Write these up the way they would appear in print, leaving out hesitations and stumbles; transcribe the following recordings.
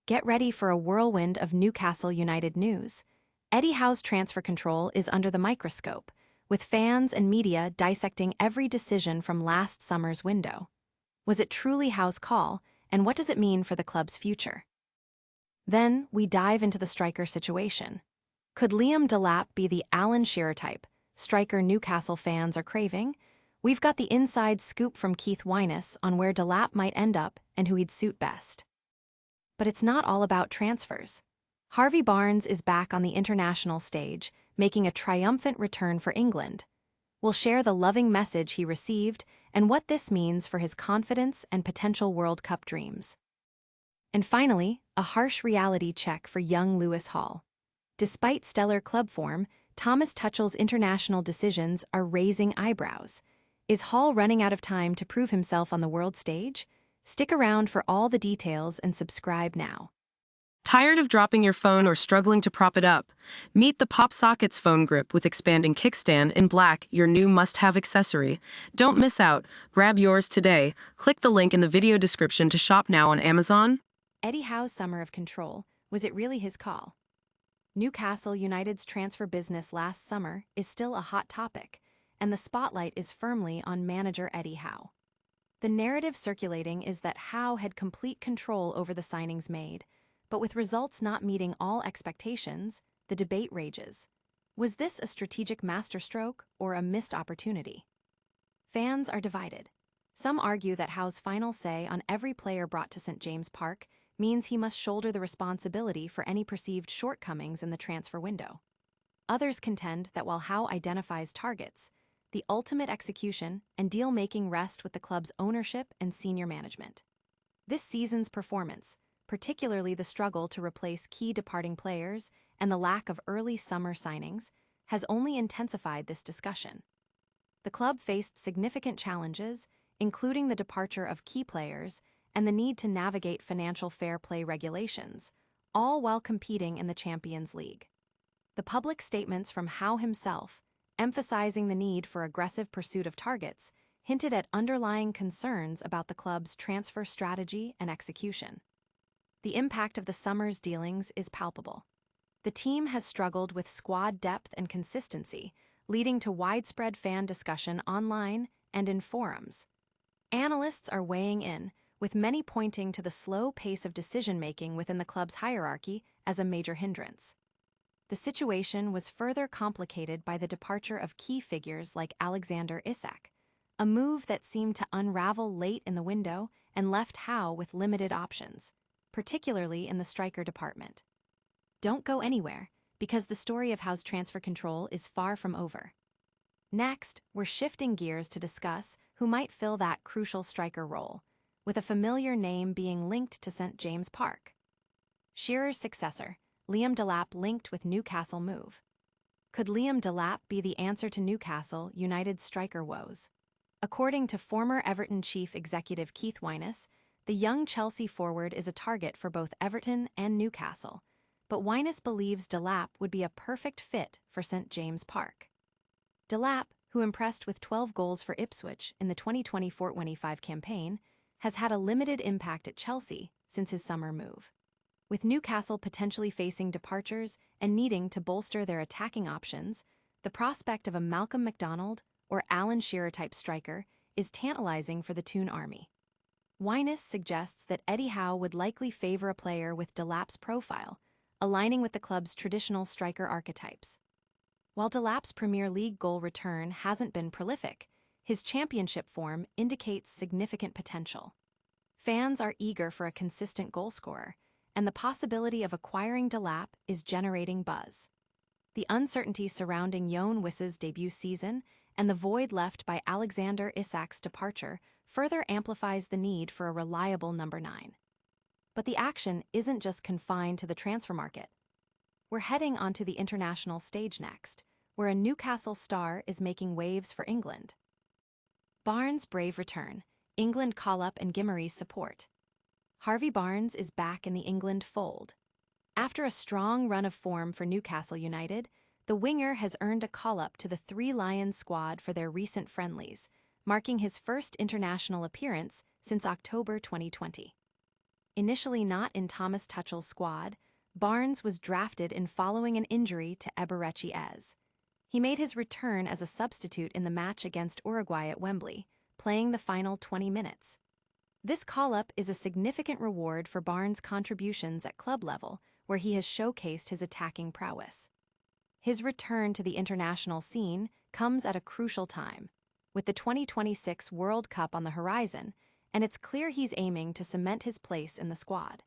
Get ready for a whirlwind of Newcastle United news. Eddie Howe's transfer control is under the microscope, with fans and media dissecting every decision from last summer's window. Was it truly Howe's call, and what does it mean for the club's future? Then, we dive into the striker situation. Could Liam Delap be the Alan Shearer-type striker Newcastle fans are craving? We've got the inside scoop from Keith Wyness on where Delap might end up and who he'd suit best. But it's not all about transfers. Harvey Barnes is back on the international stage, making a triumphant return for England. We'll share the loving message he received and what this means for his confidence and potential World Cup dreams. And finally, a harsh reality check for young Lewis Hall. Despite stellar club form, Thomas Tuchel's international decisions are raising eyebrows. Is Hall running out of time to prove himself on the world stage? Stick around for all the details and subscribe now. Tired of dropping your phone or struggling to prop it up? Meet the Pop Sockets phone grip with expanding kickstand in black, your new must-have accessory. Don't miss out. Grab yours today. Click the link in the video description to shop now on Amazon. Eddie Howe's summer of control, was it really his call? Newcastle United's transfer business last summer is still a hot topic, and the spotlight is firmly on manager Eddie Howe. The narrative circulating is that Howe had complete control over the signings made, but with results not meeting all expectations, the debate rages. Was this a strategic masterstroke or a missed opportunity? Fans are divided. Some argue that Howe's final say on every player brought to St. James Park means he must shoulder the responsibility for any perceived shortcomings in the transfer window. Others contend that while Howe identifies targets, the ultimate execution and deal-making rest with the club's ownership and senior management. This season's performance, particularly the struggle to replace key departing players and the lack of early summer signings, has only intensified this discussion. The club faced significant challenges, including the departure of key players and the need to navigate financial fair play regulations, all while competing in the Champions League. The public statements from Howe himself, emphasizing the need for aggressive pursuit of targets, hinted at underlying concerns about the club's transfer strategy and execution. The impact of the summer's dealings is palpable. The team has struggled with squad depth and consistency, leading to widespread fan discussion online and in forums. Analysts are weighing in, with many pointing to the slow pace of decision-making within the club's hierarchy as a major hindrance. The situation was further complicated by the departure of key figures like Alexander Isak, a move that seemed to unravel late in the window and left Howe with limited options, particularly in the striker department. Don't go anywhere, because the story of Howe's transfer control is far from over. Next, we're shifting gears to discuss who might fill that crucial striker role, with a familiar name being linked to St. James Park. Shearer's successor, Liam Delap, linked with Newcastle move. Could Liam Delap be the answer to Newcastle United's striker woes? According to former Everton chief executive Keith Wyness, the young Chelsea forward is a target for both Everton and Newcastle, but Wyness believes Delap would be a perfect fit for St. James Park. Delap, who impressed with 12 goals for Ipswich in the 2024-25 campaign, has had a limited impact at Chelsea since his summer move. With Newcastle potentially facing departures and needing to bolster their attacking options, the prospect of a Malcolm McDonald or Alan Shearer-type striker is tantalizing for the Toon Army. Wyness suggests that Eddie Howe would likely favor a player with Delap's profile, aligning with the club's traditional striker archetypes. While Delap's Premier League goal return hasn't been prolific, his championship form indicates significant potential. Fans are eager for a consistent goalscorer, and the possibility of acquiring Delap is generating buzz. The uncertainty surrounding Yoane Wissa's debut season and the void left by Alexander Isak's departure further amplifies the need for a reliable number 9. But the action isn't just confined to the transfer market. We're heading onto the international stage next, where a Newcastle star is making waves for England. Barnes' brave return, England call-up and Gimmery's support. Harvey Barnes is back in the England fold. After a strong run of form for Newcastle United, the winger has earned a call-up to the Three Lions squad for their recent friendlies, marking his first international appearance since October 2020. Initially not in Thomas Tuchel's squad, Barnes was drafted in following an injury to Eberechi Ez. He made his return as a substitute in the match against Uruguay at Wembley, playing the final 20 minutes. This call-up is a significant reward for Barnes' contributions at club level, where he has showcased his attacking prowess. His return to the international scene comes at a crucial time, with the 2026 World Cup on the horizon, and it's clear he's aiming to cement his place in the squad.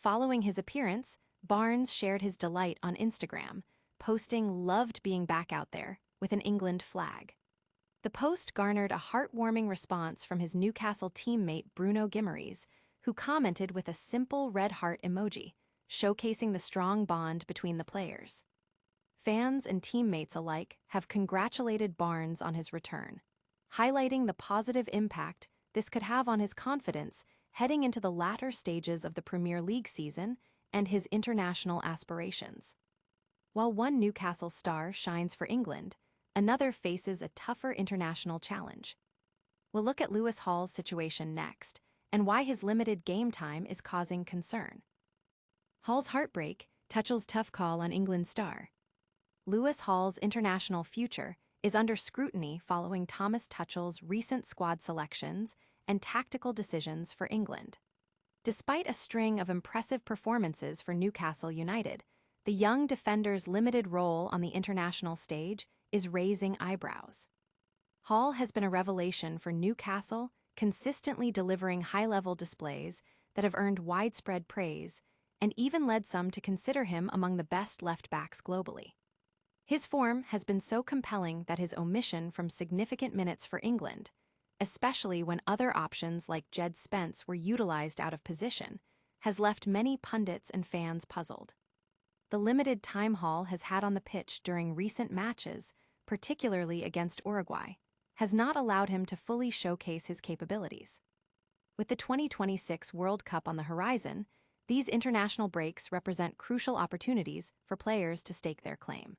Following his appearance, Barnes shared his delight on Instagram, posting "loved being back out there" with an England flag. The post garnered a heartwarming response from his Newcastle teammate Bruno Guimaraes, who commented with a simple red heart emoji, showcasing the strong bond between the players. Fans and teammates alike have congratulated Barnes on his return, highlighting the positive impact this could have on his confidence heading into the latter stages of the Premier League season and his international aspirations. While one Newcastle star shines for England, another faces a tougher international challenge. We'll look at Lewis Hall's situation next, and why his limited game time is causing concern. Hall's heartbreak, Tuchel's tough call on England's star. Lewis Hall's international future is under scrutiny following Thomas Tuchel's recent squad selections and tactical decisions for England. Despite a string of impressive performances for Newcastle United, the young defender's limited role on the international stage is raising eyebrows. Hall has been a revelation for Newcastle, consistently delivering high-level displays that have earned widespread praise and even led some to consider him among the best left-backs globally. His form has been so compelling that his omission from significant minutes for England, especially when other options like Jed Spence were utilized out of position, has left many pundits and fans puzzled. The limited time Hall has had on the pitch during recent matches, particularly against Uruguay, has not allowed him to fully showcase his capabilities. With the 2026 World Cup on the horizon, these international breaks represent crucial opportunities for players to stake their claim.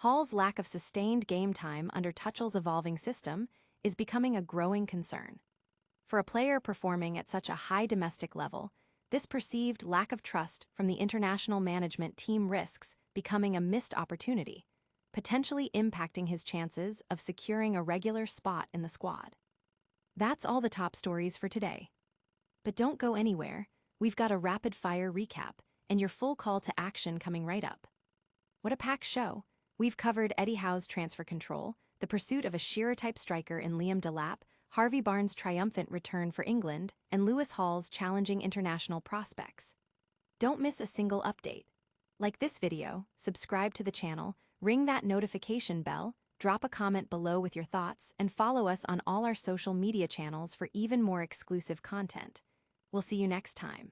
Hall's lack of sustained game time under Tuchel's evolving system is becoming a growing concern. For a player performing at such a high domestic level, this perceived lack of trust from the international management team risks becoming a missed opportunity, potentially impacting his chances of securing a regular spot in the squad. That's all the top stories for today. But don't go anywhere, we've got a rapid-fire recap and your full call to action coming right up. What a packed show! We've covered Eddie Howe's transfer control, the pursuit of a Shearer-type striker in Liam Delap, Harvey Barnes' triumphant return for England, and Lewis Hall's challenging international prospects. Don't miss a single update. Like this video, subscribe to the channel, ring that notification bell, drop a comment below with your thoughts, and follow us on all our social media channels for even more exclusive content. We'll see you next time.